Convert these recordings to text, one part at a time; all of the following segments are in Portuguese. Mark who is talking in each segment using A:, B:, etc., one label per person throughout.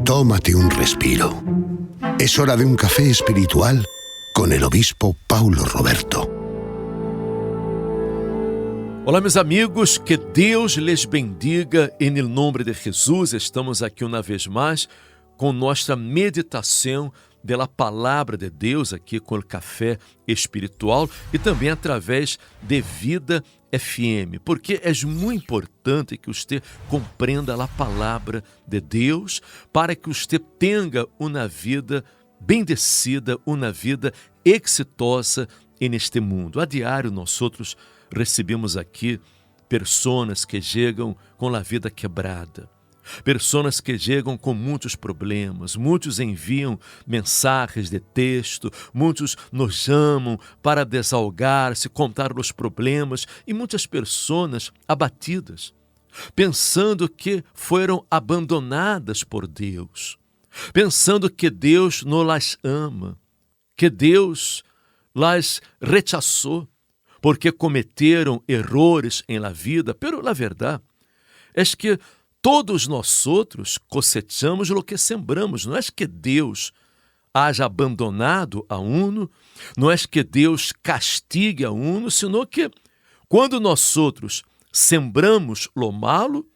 A: Tómate un respiro. Es hora de un café espiritual con el obispo Paulo Roberto.
B: Olá, meus amigos, que Deus les bendiga em nome de Jesus. Estamos aqui uma vez mais com nossa meditação da palavra de Deus, aqui com o Café Espiritual e também através de Vida FM, porque é muito importante que você compreenda a palavra de Deus para que você tenha uma vida bendecida, uma vida exitosa neste mundo. A diário nós outros recebemos aqui pessoas que chegam com a vida quebrada, pessoas que chegam com muitos problemas, muitos enviam mensagens de texto, muitos nos chamam para desahogar-se, contar os problemas e muitas pessoas abatidas, pensando que foram abandonadas por Deus, pensando que Deus não las ama, que Deus las rechaçou, porque cometeram errores em la vida, pero la verdade é que todos nós outros cosechamos o que sembramos. Não é que Deus haja abandonado a uno, não é que Deus castigue a uno, senão que quando nós outros sembramos lo malo,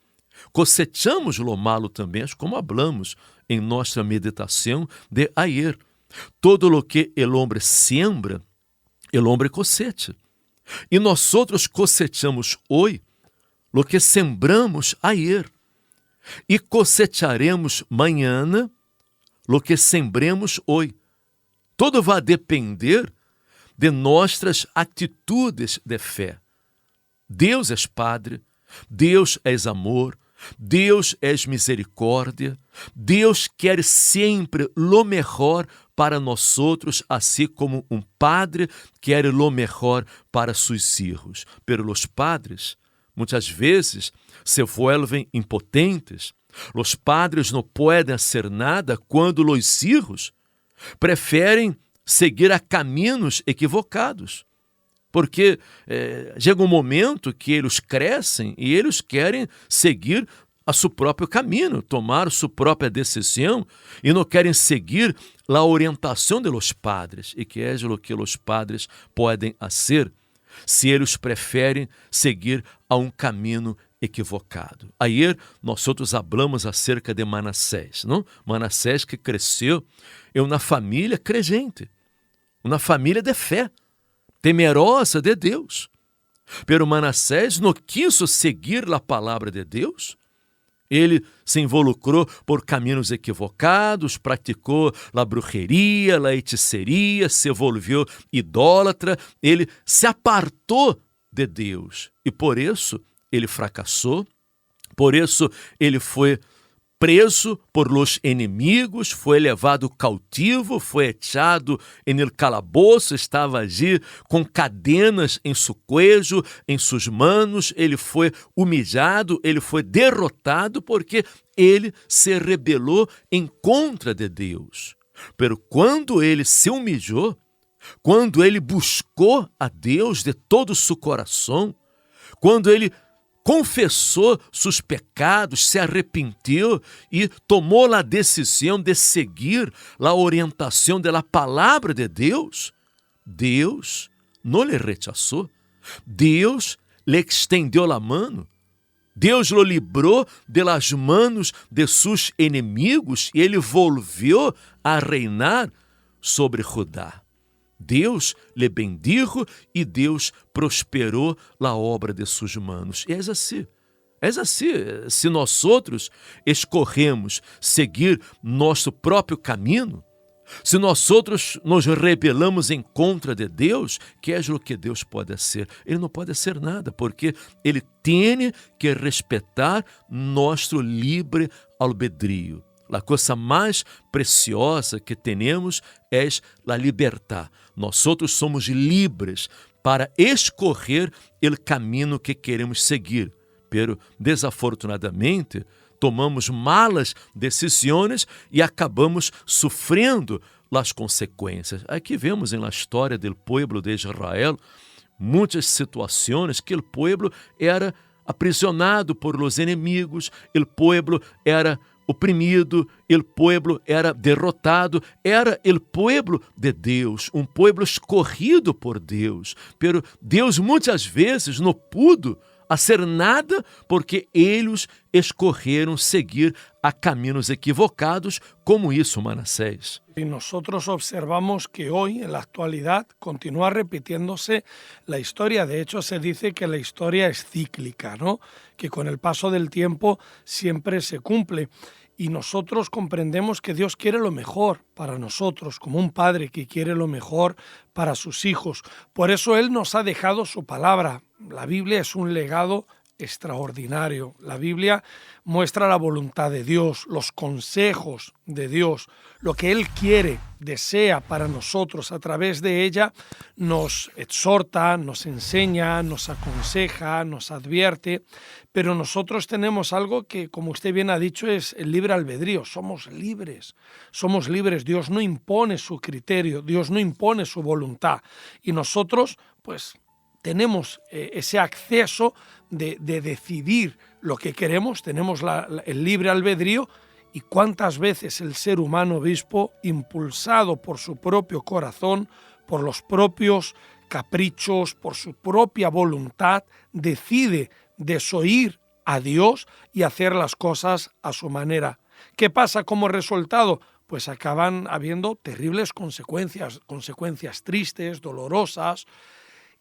B: cosechamos lo malo também, como hablamos em nossa meditação de ayer. Todo lo que el hombre siembra, el hombre cosecha. E nós outros cosechamos hoje lo que sembramos ayer. E cosecharemos manhã lo que sembremos hoje. Tudo vai depender de nossas atitudes de fé. Deus é Padre, Deus é amor, Deus é misericórdia, Deus quer sempre lo melhor para nós outros, assim como um padre quer lo melhor para seus filhos. Pero os padres muitas vezes se vuelven impotentes. Os padres não podem fazer nada quando os filhos preferem seguir a caminhos equivocados. Porque chega um momento que eles crescem e eles querem seguir a seu próprio caminho, tomar sua própria decisão e não querem seguir a orientação dos padres. E que é o que os padres podem fazer se eles preferem seguir a um caminho equivocado. Ayer nós outros hablamos acerca de Manassés, não? Manassés que cresceu em uma família crente, uma família de fé, temerosa de Deus. Pero Manassés não quis seguir a palavra de Deus. Ele se involucrou por caminhos equivocados, praticou a bruxeria, a hechiceria, se volviu idólatra, ele se apartou de Deus e por isso ele fracassou, por isso ele foi preso por los inimigos, foi levado cautivo, foi echado en el calabouço, estava allí com cadenas em seu cuello, em suas manos, ele foi humilhado, ele foi derrotado porque ele se rebelou em contra de Deus. Pero quando ele se humilhou, quando ele buscou a Deus de todo o seu coração, quando ele confessou seus pecados, se arrependeu e tomou a decisão de seguir a orientação da palavra de Deus, Deus não lhe rechaçou, Deus lhe estendeu a mão, Deus o livrou de las manos de seus inimigos e ele volviu a reinar sobre Judá. Deus lhe bendijo e Deus prosperou a obra de suas manos. E é assim. Se nós outros escorremos seguir nosso próprio caminho, se nós outros nos rebelamos em contra de Deus, que é o que Deus pode ser? Ele não pode ser nada, porque ele tem que respeitar nosso livre albedrío. A coisa mais preciosa que temos é a liberdade. Nós outros somos livres para escorrer o caminho que queremos seguir. Pero, desafortunadamente, tomamos malas decisões e acabamos sofrendo as consequências. Aqui vemos na história do povo de Israel muitas situações que o povo era aprisionado por los inimigos, o povo era oprimido, o pueblo era derrotado, era o pueblo de Deus, um pueblo escorrido por Deus. Pero Deus muitas vezes não pudo fazer nada porque eles escorreram seguir a caminhos equivocados, como isso Manassés.
C: Y nosotros observamos que hoy, en la actualidad, continúa repitiéndose la historia. De hecho, se dice que la historia es cíclica, ¿no? Que con el paso del tiempo siempre se cumple. Y nosotros comprendemos que Dios quiere lo mejor para nosotros, como un padre que quiere lo mejor para sus hijos. Por eso Él nos ha dejado su palabra. La Biblia es un legado extraordinario. La Biblia muestra la voluntad de Dios, los consejos de Dios, lo que Él quiere, desea para nosotros. A través de ella nos exhorta, nos enseña, nos aconseja, nos advierte, pero nosotros tenemos algo que, como usted bien ha dicho, es el libre albedrío. Somos libres. Dios no impone su criterio, Dios no impone su voluntad. Y nosotros, pues, tenemos ese acceso de decidir lo que queremos, tenemos el libre albedrío. Y cuántas veces el ser humano, obispo, impulsado por su propio corazón, por los propios caprichos, por su propia voluntad, decide desoír a Dios y hacer las cosas a su manera. ¿Qué pasa como resultado? Pues acaban habiendo terribles consecuencias tristes, dolorosas,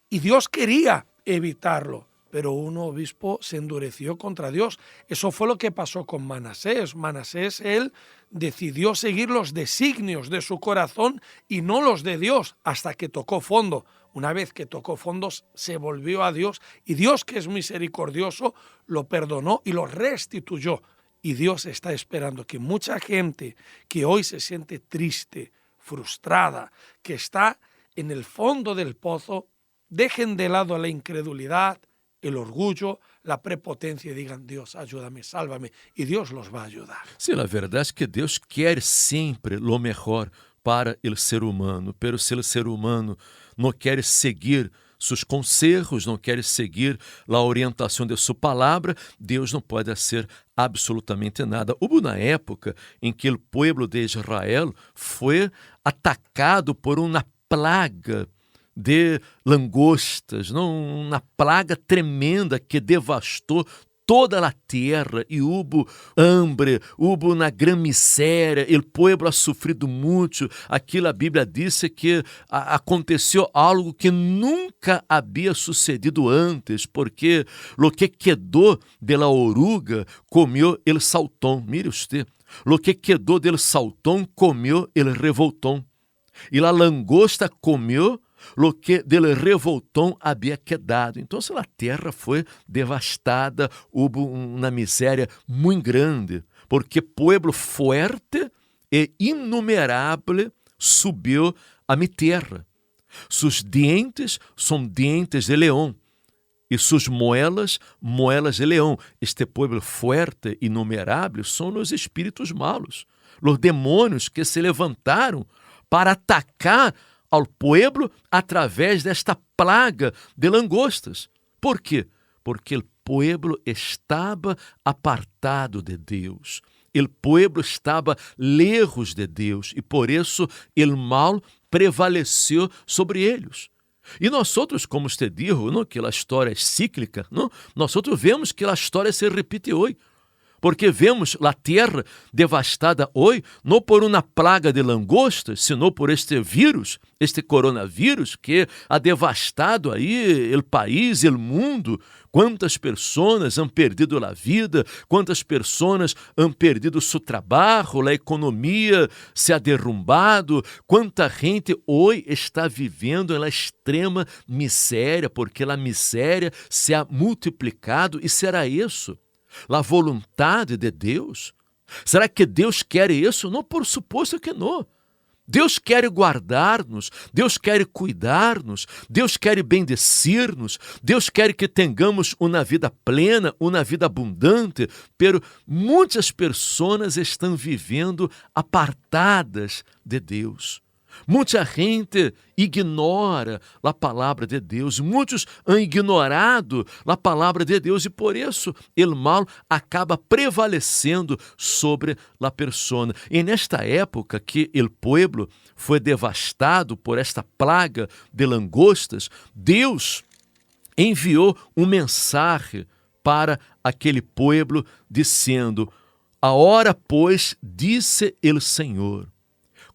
C: y Dios quería evitarlo. Pero uno, obispo, se endureció contra Dios. Eso fue lo que pasó con Manasés. Manasés, él decidió seguir los designios de su corazón y no los de Dios, hasta que tocó fondo. Una vez que tocó fondo, se volvió a Dios, y Dios, que es misericordioso, lo perdonó y lo restituyó. Y Dios está esperando que mucha gente que hoy se siente triste, frustrada, que está en el fondo del pozo, dejen de lado la incredulidad, el orgullo, la prepotencia y digan: Dios, ayúdame, sálvame, y Dios los va a ayudar.
B: Sim, a verdade é que Deus quer sempre o melhor para o ser humano, pero se o ser humano não quer seguir seus conselhos, não quer seguir a orientação de sua palavra, Deus não pode fazer absolutamente nada. Houve uma época em que o povo de Israel foi atacado por uma plaga de langostas, não? Uma plaga tremenda que devastou toda a terra, e houve hambre, houve uma grande miséria, o povo ha sofrido muito. Aquilo a Bíblia disse que aconteceu algo que nunca havia sucedido antes, porque lo que quedou de la oruga comeu el saltón. Mire usted, lo que quedou del saltón comeu el revoltón, e la langosta comeu lo que del revoltón havia quedado. Então, a terra foi devastada, houve uma miséria muito grande, porque pueblo fuerte e inumerável subiu a mi terra. Sus dientes são dientes de leão, e sus muelas, muelas de leão. Este pueblo fuerte e inumerável são os espíritos malos, os demônios que se levantaram para atacar ao pueblo através desta plaga de langostas. Por quê? Porque o pueblo estava apartado de Deus. O pueblo estava lejos de Deus, e por isso o mal prevaleceu sobre eles. E nós outros, como você disse, não, que a história é cíclica, não? Nós outros vemos que a história se repite hoje. Porque vemos a terra devastada hoje, não por uma plaga de langostas, senão por este vírus, este coronavírus, que ha devastado aí o país, o mundo. Quantas pessoas han perdido a vida, quantas pessoas han perdido seu trabalho, a economia se ha derrumbado, quanta gente hoje está vivendo na extrema miséria, porque a miséria se ha multiplicado, e será isso a vontade de Deus? Será que Deus quer isso? Não, por suposto que não. Deus quer guardar-nos, Deus quer cuidar-nos, Deus quer bendecir-nos, Deus quer que tenhamos uma vida plena, uma vida abundante, pero muitas pessoas estão vivendo apartadas de Deus. Muita gente ignora a palavra de Deus, muitos han ignorado a palavra de Deus e por isso o mal acaba prevalecendo sobre a persona. E nesta época que o pueblo foi devastado por esta plaga de langostas, Deus enviou mensagem para aquele pueblo dizendo: a hora, pois, disse o Senhor,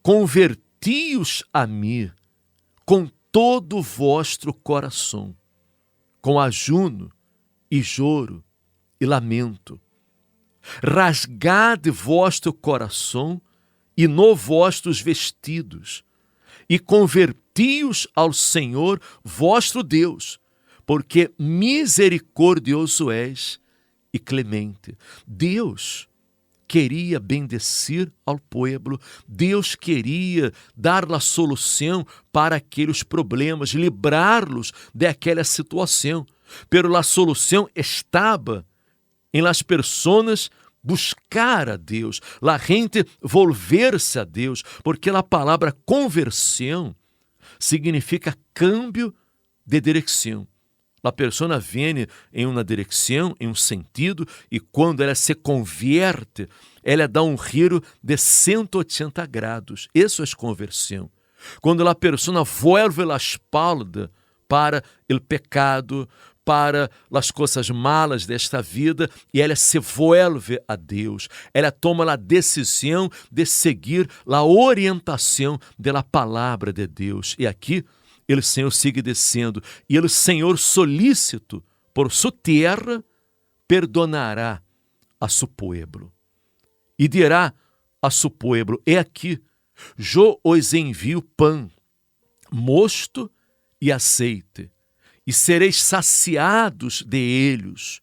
B: converti-os a mim com todo o vosso coração, com ajuno e choro e lamento. Rasgade vosso coração e no vossos vestidos, e converti-os ao Senhor vosso Deus, porque misericordioso és e clemente. Deus queria bendecir ao povo, Deus queria dar a solução para aqueles problemas, livrá-los daquela situação. Pero a solução estava em las personas buscar a Deus, la gente volver-se a Deus, porque a palavra conversão significa câmbio de direção. A pessoa vem em uma direção, em um sentido, e quando ela se convierte, ela dá um giro de 180 graus. Isso é conversão. Quando a pessoa volve a espalda para o pecado, para as coisas malas desta vida, e ela se volve a Deus. Ela toma a decisão de seguir a orientação da palavra de Deus. E aqui, o Senhor sigue descendo, e o Senhor solícito por sua terra perdonará a seu pueblo. E dirá a seu pueblo: é aqui, eu os envio pão, mosto e azeite, e sereis saciados de eles,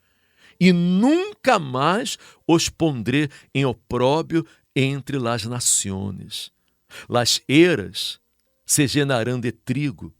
B: e nunca mais os pondré em opróbio entre as nações. Las eras se llenarão de trigo,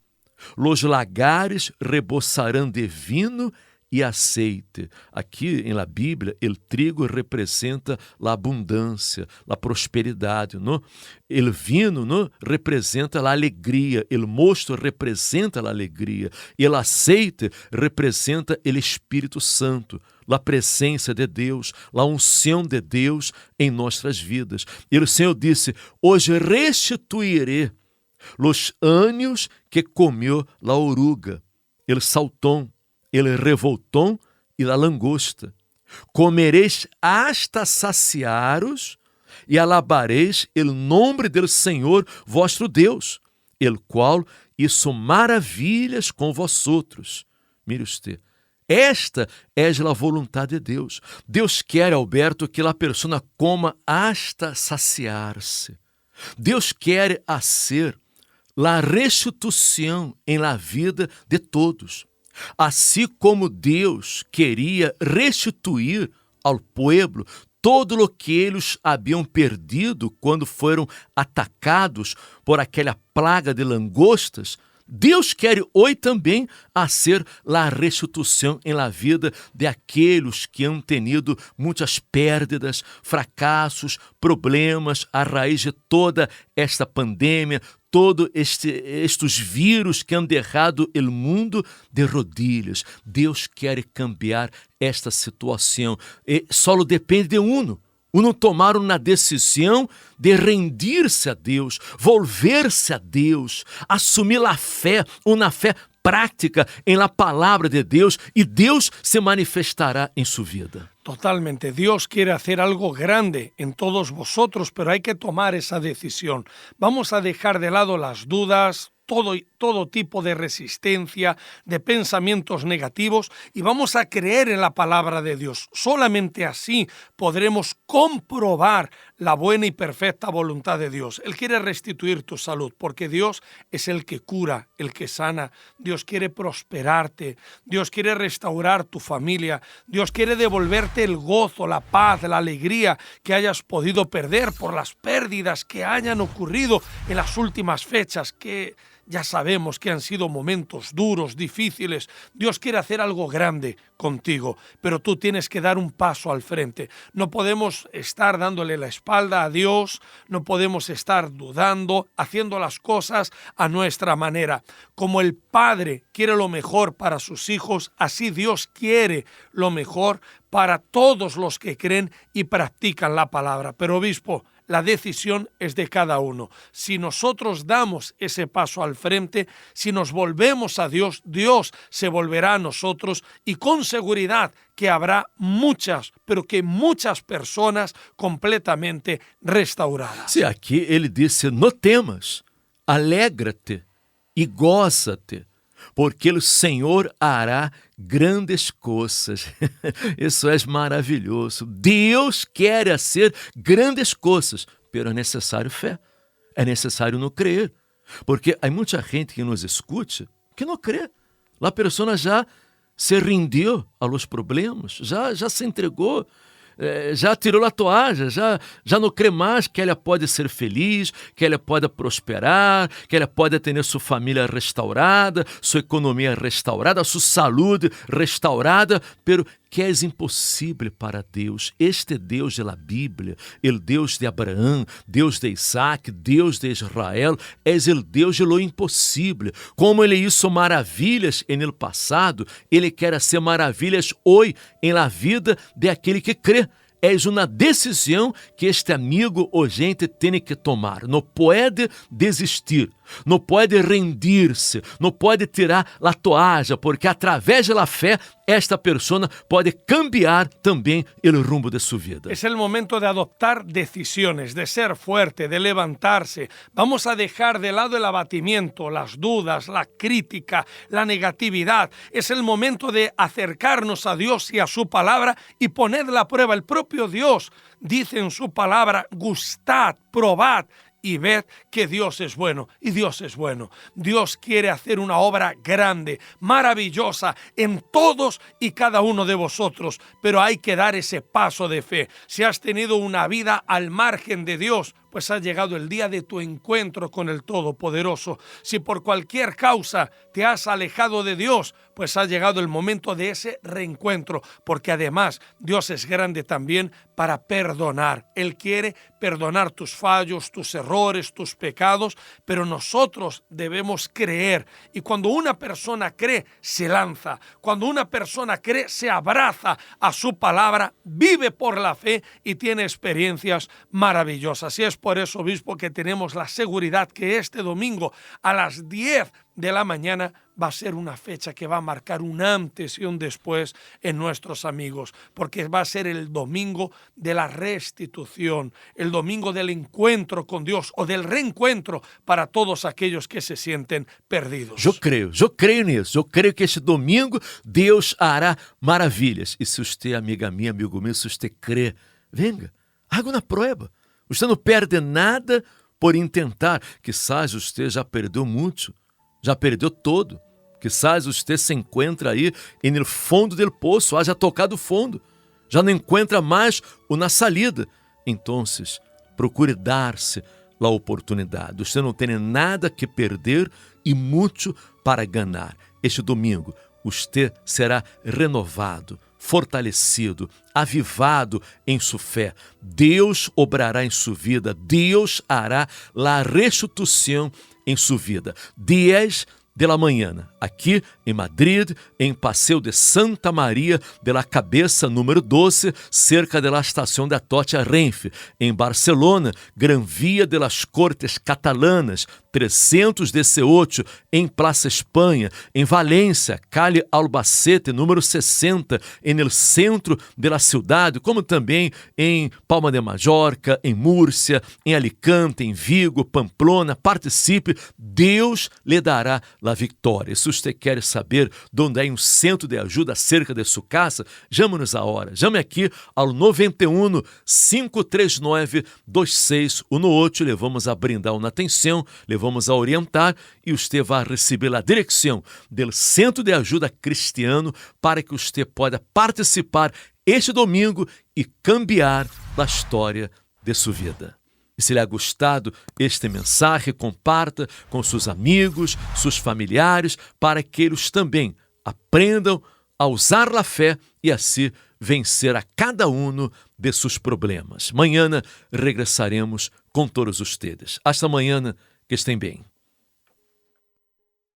B: los lagares rebosarão de vinho e azeite. Aqui em la Bíblia, o trigo representa a abundância, a prosperidade, não? O vinho, não, representa a alegria, o mosto representa a alegria, e o azeite representa o Espírito Santo, a presença de Deus, a unção de Deus em nossas vidas. E o Senhor disse: hoje restituirei los anos que comeu la oruga, el saltón, el revoltón e la langosta. Comereis hasta saciaros e alabareis el nome del Senhor vosso Deus, el qual hizo maravilhas com vosotros. Mire usted, esta é a vontade de Deus. Deus quer, Alberto, que a pessoa coma hasta saciar-se. Deus quer hacer la restituição em la vida de todos. Assim como Deus queria restituir ao povo todo o que eles haviam perdido quando foram atacados por aquela plaga de langostas, Deus quer hoje também fazer a restituição em la vida de aqueles que han tenido muitas perdas, fracassos, problemas a raiz de toda esta pandemia, todos estes vírus que han derrado o mundo de rodilhas. Deus quer cambiar esta situação. E só depende de uno tomar uma decisão de rendir-se a Deus, volver-se a Deus, assumir a fé, uma fé prática em la palavra de Deus, e Deus se manifestará em sua vida.
C: Totalmente. Dios quiere hacer algo grande en todos vosotros, pero hay que tomar esa decisión. Vamos a dejar de lado las dudas, todo tipo de resistencia, de pensamientos negativos, y vamos a creer en la palabra de Dios. Solamente así podremos comprobar la buena y perfecta voluntad de Dios. Él quiere restituir tu salud, porque Dios es el que cura, el que sana. Dios quiere prosperarte, Dios quiere restaurar tu familia, Dios quiere devolverte el gozo, la paz, la alegría que hayas podido perder por las pérdidas que hayan ocurrido en las últimas fechas, que ya sabemos que han sido momentos duros, difíciles. Dios quiere hacer algo grande contigo, pero tú tienes que dar un paso al frente. No podemos estar dándole la espalda a Dios, no podemos estar dudando, haciendo las cosas a nuestra manera. Como el Padre quiere lo mejor para sus hijos, así Dios quiere lo mejor para todos los que creen y practican la palabra. Pero obispo, la decisión es de cada uno. Si nosotros damos ese paso al frente, si nos volvemos a Dios, Dios se volverá a nosotros y con seguridad que habrá muchas, pero que muchas personas completamente restauradas.
B: Sí, aqui ele disse, no temas, alegra-te e goza-te, porque o Senhor hará grandes coisas. Isso é maravilhoso. Deus quer fazer grandes coisas, pero é necessário fé. É necessário não crer. Porque há muita gente que nos escute que não crê. A pessoa já se rendeu aos problemas, já se entregou, já tirou a toalha, já não crê mais que ela pode ser feliz, que ela pode prosperar, que ela pode ter sua família restaurada, sua economia restaurada, sua saúde restaurada, pero que é impossível para Deus. Este Deus da Bíblia, o Deus de Abraão, Deus de Isaac, Deus de Israel, é o Deus de lo impossível. Como ele hizo maravilhas no passado, ele quer fazer maravilhas hoje em la vida de aquele que crê. É uma decisão que este amigo ou gente tem que tomar. Não pode desistir, não pode rendir-se, não pode tirar a toalha, porque através da fé, esta pessoa pode cambiar também o rumbo de sua vida.
C: Es el momento de adoptar decisiones, de ser fuerte, de levantarse. Vamos a dejar de lado el abatimiento, las dudas, la crítica, la negatividad. Es el momento de acercarnos a Dios y a su palabra y ponerla a prueba. El propio Dios dice en su palabra, gustad, probad y ved que Dios es bueno, y Dios es bueno. Dios quiere hacer una obra grande, maravillosa en todos y cada uno de vosotros, pero hay que dar ese paso de fe. Si has tenido una vida al margen de Dios, pues ha llegado el día de tu encuentro con el Todopoderoso. Si por cualquier causa te has alejado de Dios, pues ha llegado el momento de ese reencuentro, porque además Dios es grande también para perdonar. Él quiere perdonar tus fallos, tus errores, tus pecados, pero nosotros debemos creer. Y cuando una persona cree, se lanza. Cuando una persona cree, se abraza a su palabra, vive por la fe y tiene experiencias maravillosas. Y es por eso, obispo, que tenemos la seguridad que este domingo a las 10 de la mañana va a ser una fecha que va a marcar un antes y un después en nuestros amigos, porque va a ser el domingo de la restitución, el domingo del encuentro con Dios o del reencuentro para todos aquellos que se sienten perdidos.
B: Eu creio nisso. Eu creio que este domingo Deus hará maravilhas. E se você, amiga minha, amigo meu, se você crê, venga, haga uma prova. Você não perde nada por intentar. Quizás você já perdeu muito, já perdeu todo. Quizás você se encontra aí no fundo do poço, haja tocado fundo, já não encontra mais na salida. Então, procure dar-se a oportunidade. Você não tem nada que perder e muito para ganhar. Este domingo, você será renovado, fortalecido, avivado em sua fé. Deus obrará em sua vida. Deus hará a restituição em sua vida. 10 de la manhã, aqui em Madrid, em Passeio de Santa Maria de la Cabeça, número 12, cerca da estação da Tocha Renfe. Em Barcelona, Gran Via de las Cortes Catalanas, 318, em Praça Espanha. Em Valência, Calle Albacete, número 60, no centro da cidade, como também em Palma de Mallorca, em Múrcia, em Alicante, em Vigo, Pamplona. Participe, Deus lhe dará a vitória. Se você quer saber onde é um centro de ajuda cerca de sua casa, chame-nos a hora. Chame aqui ao 91 539 2618. Levamos a brindar uma atenção, levamos a orientar e você vai receber a direção do Centro de Ajuda Cristiano para que você possa participar este domingo e cambiar a história de sua vida. E se lhe ha gostado este mensaje, comparta com seus amigos, seus familiares, para que eles também aprendam a usar a fé e assim vencer a cada um de seus problemas. Mañana regressaremos com todos ustedes. Hasta mañana, que estén bem.